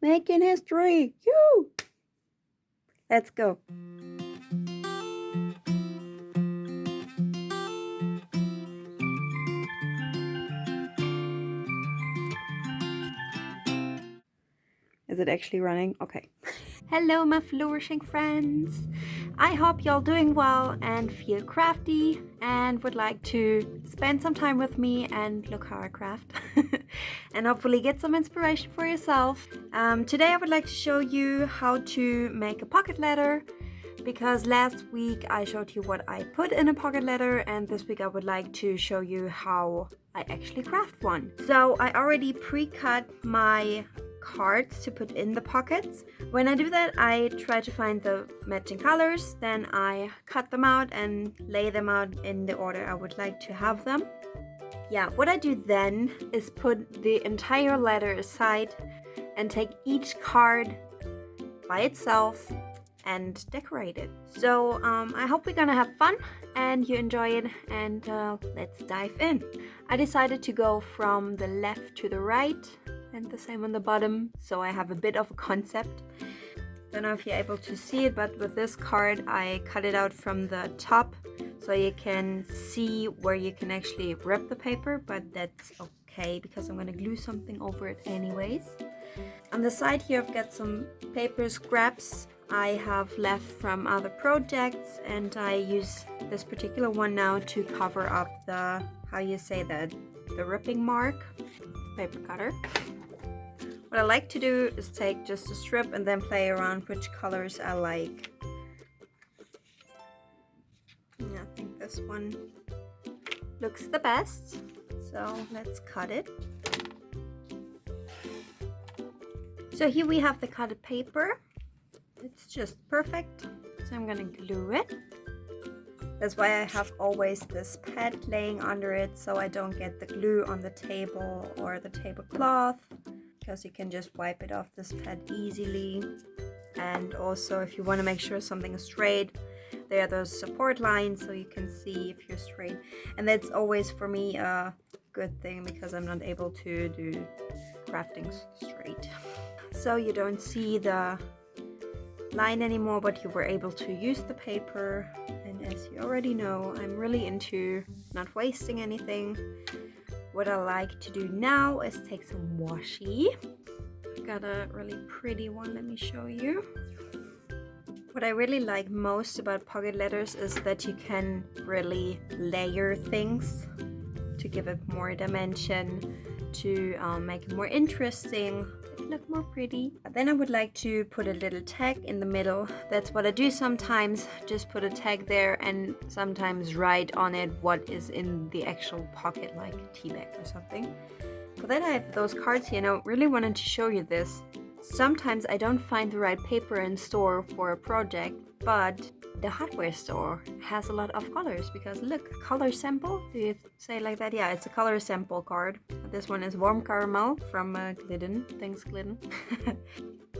Making history! Yoo! Let's go. Is it actually running? Okay. Hello, my flourishing friends. I hope y'all doing well and feel crafty and would like to spend some time with me and look how I craft and hopefully get some inspiration for yourself. Today I would like to show you how to make a pocket letter, because last week I showed you what I put in a pocket letter, and this week I would like to show you how I actually craft one. So I already pre-cut my cards to put in the pockets. When I do that, I try to find the matching colors, then I cut them out and lay them out in the order I would like to have them. Yeah, what I do then is put the entire letter aside and take each card by itself and decorate it. So I hope we're gonna have fun and you enjoy it, and let's dive in. I decided to go from the left to the right and the same on the bottom, so I have a bit of a concept. Don't know if you're able to see it, but with this card I cut it out from the top so you can see where you can actually rip the paper, but that's okay because I'm gonna glue something over it anyways. On the side here I've got some paper scraps I have left from other projects, and I use this particular one now to cover up the, how you say that, the ripping mark, paper cutter. What I like to do is take just a strip and then play around which colors I like. Yeah, I think this one looks the best, so let's cut it. So here we have the cutted paper. It's just perfect, so I'm gonna glue it. That's why I have always this pad laying under it, so I don't get the glue on the table or the tablecloth, because you can just wipe it off this pad easily. And also, if you want to make sure something is straight, there are those support lines so you can see if you're straight, and that's always for me a good thing because I'm not able to do crafting straight, so you don't see the line anymore, but you were able to use the paper. And as you already know, I'm really into not wasting anything. What I like to do now is take some washi. I've got a really pretty one, let me show you. What I really like most about pocket letters is that you can really layer things to give it more dimension, to make it more interesting, look more pretty. Then I would like to put a little tag in the middle. That's what I do sometimes, just put a tag there and sometimes write on it what is in the actual pocket, like a tea bag or something. But then I have those cards here, and I really wanted to show you this. Sometimes I don't find the right paper in store for a project, but the hardware store has a lot of colors, because look, color sample, do you say like that? Yeah, it's a color sample card. This one is warm caramel from Glidden, thanks Glidden.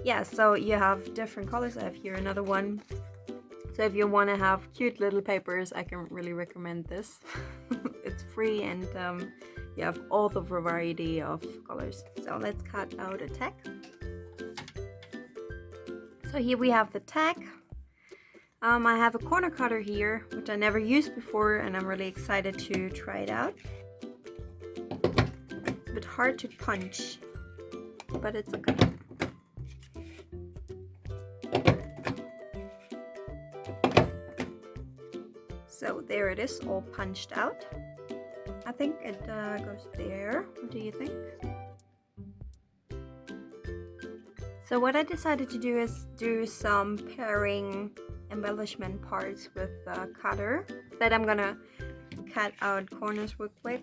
Yeah, so you have different colors. I have here another one. So if you want to have cute little papers, I can really recommend this. It's free, and you have all the variety of colors. So let's cut out a tag. So here we have the tag. I have a corner cutter here, which I never used before, and I'm really excited to try it out. It's a bit hard to punch, but it's okay. So there it is, all punched out. I think it goes there. What do you think? So what I decided to do is do some pairing embellishment parts with the cutter that I'm gonna cut out corners real quick.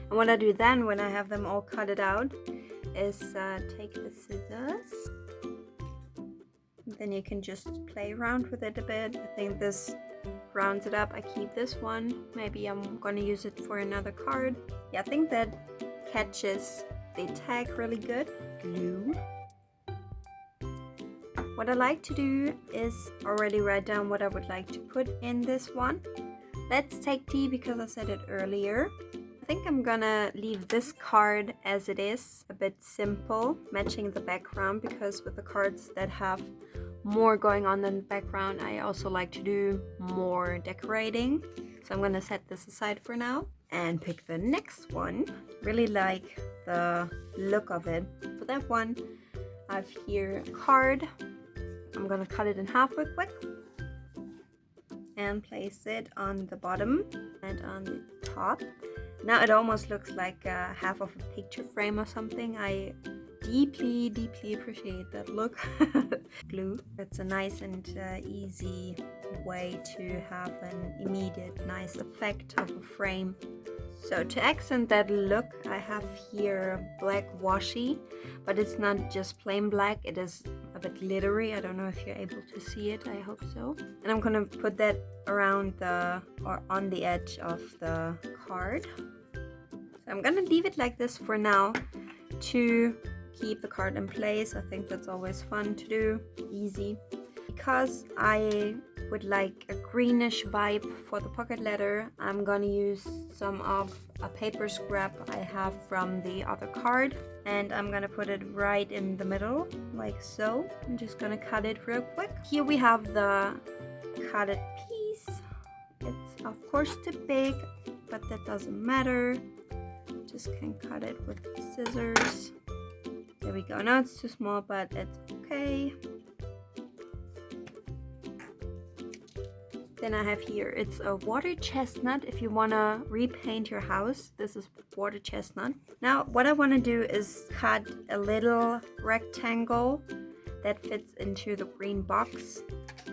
And what I do then, when I have them all cut it out, is take the scissors. Then you can just play around with it a bit. I think this rounds it up. I keep this one. Maybe I'm gonna use it for another card. Yeah, I think that catches the tag really good. Glue. What I like to do is already write down what I would like to put in this one. Let's take tea because I said it earlier. think I'm gonna leave this card as it is, a bit simple, matching the background, because with the cards that have more going on than the background, I also like to do more decorating. So I'm gonna set this aside for now and pick the next one. Really like the look of it. For that one, I have here a card. I'm gonna cut it in half real quick and place it on the bottom and on the top. Now it almost looks like half of a picture frame or something. I deeply appreciate that look. Glue. It's a nice and easy way to have an immediate nice effect of a frame. So to accent that look, I have here black washi, but it's not just plain black, it is a bit glittery. I don't know if you're able to see it, I hope so. And I'm gonna put that around or on the edge of the card. So I'm gonna leave it like this for now to keep the card in place. I think that's always fun to do, easy. Because I would like a greenish vibe for the pocket letter, I'm gonna use some of a paper scrap I have from the other card, and I'm gonna put it right in the middle, like so. I'm just gonna cut it real quick. Here we have the cutted piece. It's of course too big, but that doesn't matter. Just can cut it with scissors. There we go. Now it's too small, but it's okay. Then I have here, it's a water chestnut. If you want to repaint your house, this is water chestnut. Now what I want to do is cut a little rectangle that fits into the green box,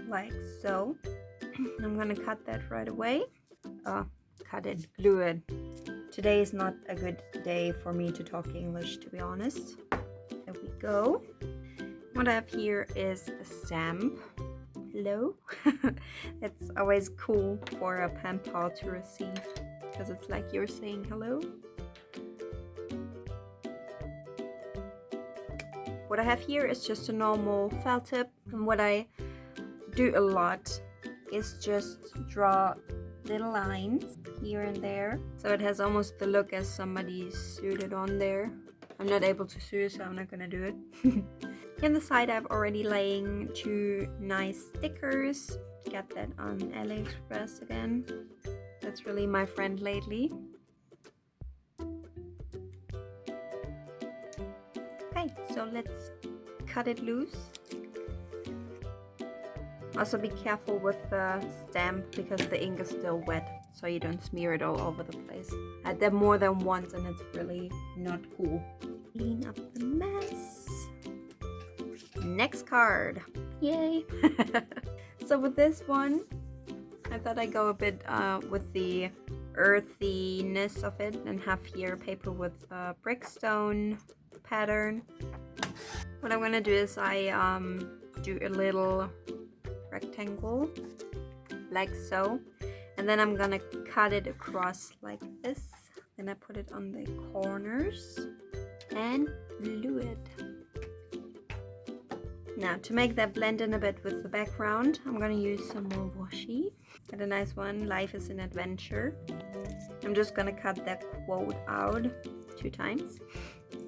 like so. I'm going to cut that right away. Cut it, glue it. Today is not a good day for me to talk English, to be honest. There we go. What I have here is a stamp. Hello. It's always cool for a pen pal to receive, because it's like you're saying hello. What I have here is just a normal felt tip, and what I do a lot is just draw little lines here and there, so it has almost the look as somebody suited on there. I'm not able to sew, so I'm not gonna do it. Here on the side, I've already laying 2 nice stickers. Got that on AliExpress again. That's really my friend lately. Okay, so let's cut it loose. Also be careful with the stamp, because the ink is still wet, so you don't smear it all over the place. I had that more than once and it's really not cool. Clean up the mess. Next card. Yay. So with this one, I thought I'd go a bit with the earthiness of it and have here paper with a brickstone pattern. What I'm gonna do is I do a little rectangle like so, and then I'm gonna cut it across like this. Then I put it on the corners and glue it. Now to make that blend in a bit with the background, I'm gonna use some more washi. Got a nice one, life is an adventure. I'm just gonna cut that quote out 2 times.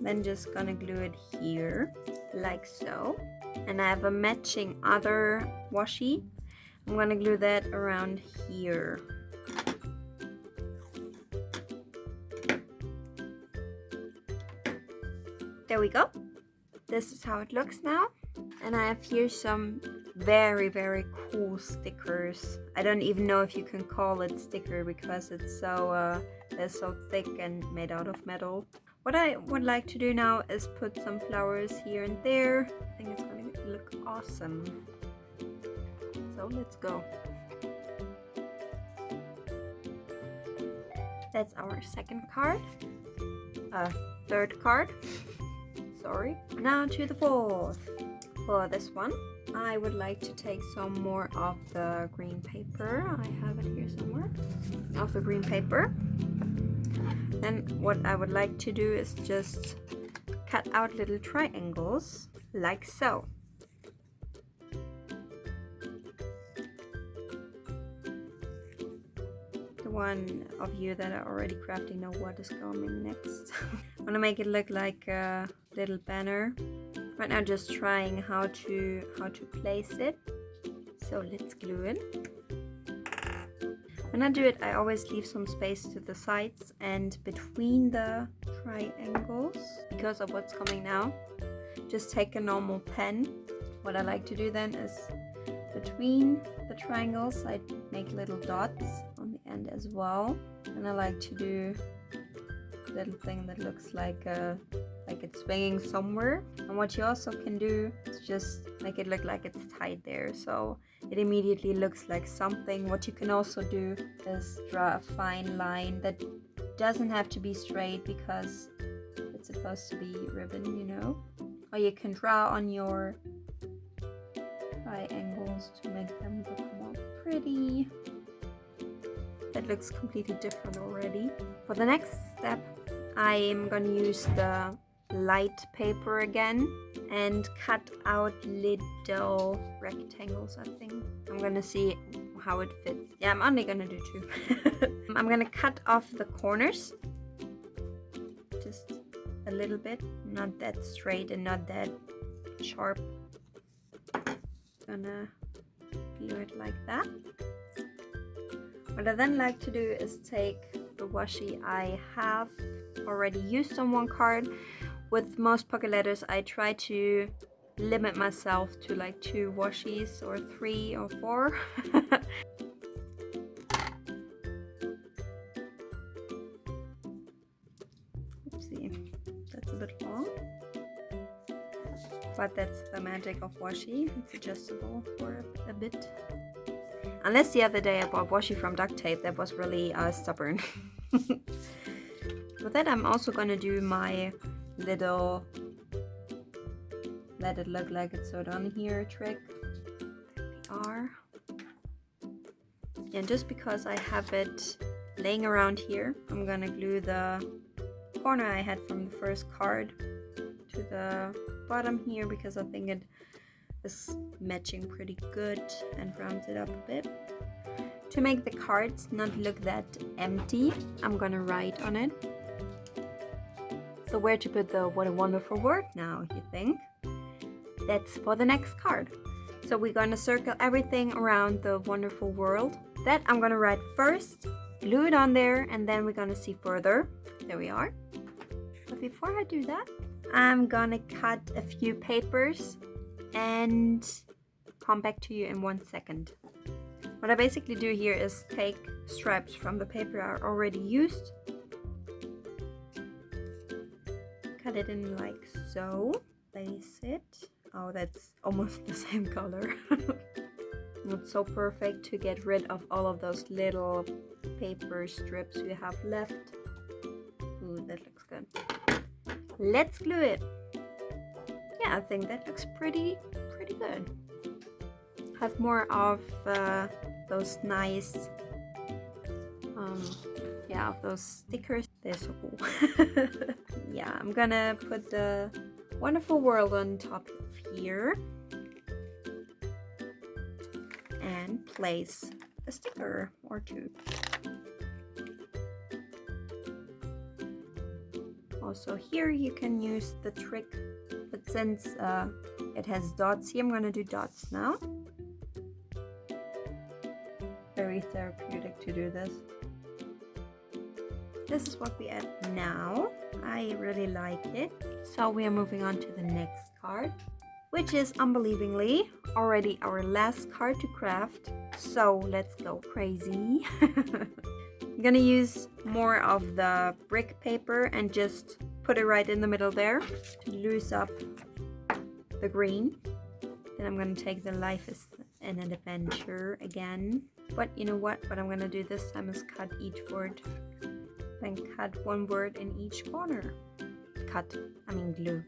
Then just gonna glue it here, like so. And I have a matching other washi. I'm gonna glue that around here. There we go. This is how it looks now. And I have here some very cool stickers. I don't even know if you can call it sticker, because it's so they're so thick and made out of metal. What I would like to do now is put some flowers here and there. I think it's gonna look awesome. So let's go. That's our second card. Third card. Sorry. Now to the fourth. For this one, I would like to take some more of the green paper. I have it here somewhere. Of the green paper. And what I would like to do is just cut out little triangles, like so. The one of you that are already crafting know what is coming next. I want to make it look like a little banner. Right now just trying how to place it. So let's glue it. When I do it, I always leave some space to the sides and between the triangles because of what's coming now. Just take a normal pen. What I like to do then is between the triangles I make little dots on the end as well, and I like to do a little thing that looks like it's swinging somewhere. And what you also can do is just make it look like it's tied there, so it immediately looks like something. What you can also do is draw a fine line that doesn't have to be straight because it's supposed to be ribbon, you know. Or you can draw on your triangles to make them look more pretty. That looks completely different already. For the next step, I'm gonna use the light paper again and cut out little rectangles. I think I'm gonna see how it fits. Yeah, I'm only gonna do 2. I'm gonna cut off the corners just a little bit, not that straight and not that sharp. Gonna glue it like that. What I then like to do is take the washi I have already used on one card. With most pocket letters I try to limit myself to like 2 washies or 3 or 4. Oopsie, that's a bit long. But that's the magic of washi. It's adjustable for a bit. Unless the other day I bought washi from duct tape, that was really stubborn. With that, I'm also gonna do my little let it look like it's sewed on here trick. There we are. And just because I have it laying around here, I'm gonna glue the corner I had from the first card to the bottom here because I think it is matching pretty good and rounds it up a bit. To make the cards not look that empty, I'm gonna write on it. So where to put the what a wonderful word now, you think? That's for the next card. So we're gonna circle everything around the wonderful world. That I'm gonna write first, glue it on there, and then we're gonna see further. There we are. But before I do that, I'm gonna cut a few papers and come back to you in 1 second. What I basically do here is take stripes from the paper I already used, cut it in like so, place it. Oh, that's almost the same color. Not so perfect to get rid of all of those little paper strips we have left. Ooh, that looks good. Let's glue it. Yeah, I think that looks pretty good. Have more of those nice of those stickers. They're so cool. Yeah, I'm gonna put the wonderful world on top of here and place a sticker or 2. Also here you can use the trick, but since it has dots here, I'm gonna do dots now. Very therapeutic to do this. This is what we add now. I really like it. So we are moving on to the next card, which is unbelievably already our last card to craft. So let's go crazy. I'm gonna use more of the brick paper and just put it right in the middle there to loose up the green. Then I'm gonna take the Life is an Adventure again. But you know what I'm gonna do this time is cut each word. Then cut 1 word in each corner. Glue.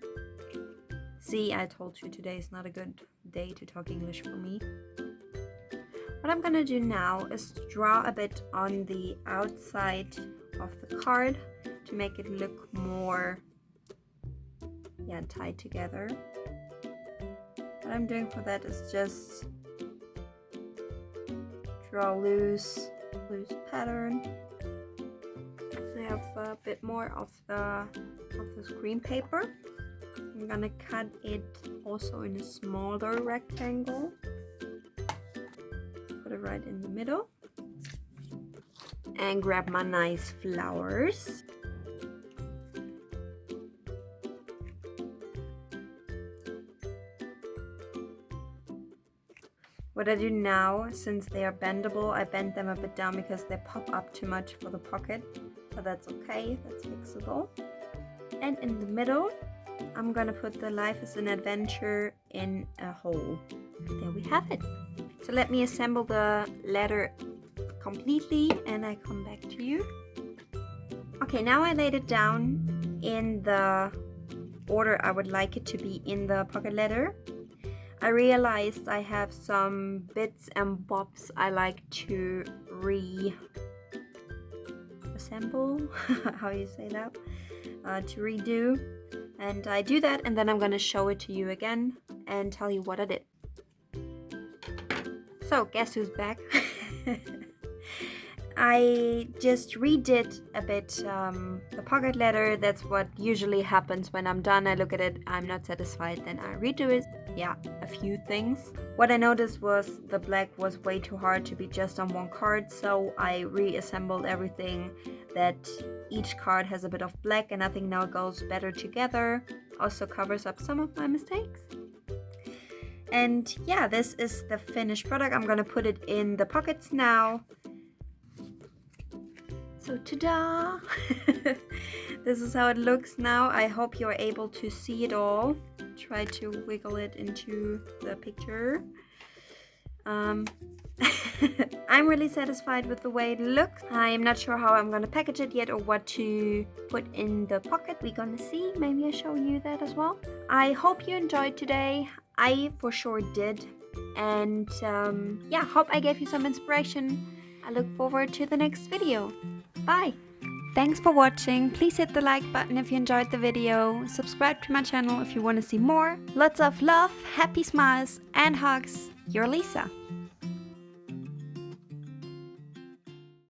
See, I told you today is not a good day to talk English for me. What I'm gonna do now is draw a bit on the outside of the card to make it look more tied together. What I'm doing for that is just draw loose loose pattern. I have a bit more of this green paper. I'm gonna cut it also in a smaller rectangle. Put it right in the middle. And grab my nice flowers. What I do now, since they are bendable, I bend them a bit down because they pop up too much for the pocket. But that's okay, that's fixable. And in the middle, I'm gonna put the Life is an Adventure in a hole. There we have it. So let me assemble the letter completely and I come back to you. Okay, now I laid it down in the order I would like it to be in the pocket letter. I realized I have some bits and bobs I like to reassemble, how you say that, to redo. And I do that and then I'm gonna show it to you again and tell you what I did. So guess who's back? I just redid a bit the pocket letter. That's what usually happens when I'm done. I look at it, I'm not satisfied, then I redo it. Yeah, a few things. What I noticed was the black was way too hard to be just on one card, so I reassembled everything that each card has a bit of black, and I think now it goes better together. Also covers up some of my mistakes. And yeah, this is the finished product. I'm gonna put it in the pockets now. So ta-da! This is how it looks now. I hope you're able to see it all. Try to wiggle it into the picture. I'm really satisfied with the way it looks. I'm not sure how I'm gonna package it yet or what to put in the pocket. We're gonna see. Maybe I'll show you that as well. I hope you enjoyed today. I for sure did. And yeah, hope I gave you some inspiration. I look forward to the next video. Bye! Thanks for watching. Please hit the like button if you enjoyed the video. Subscribe to my channel if you want to see more. Lots of love, happy smiles and hugs. Your Lisa.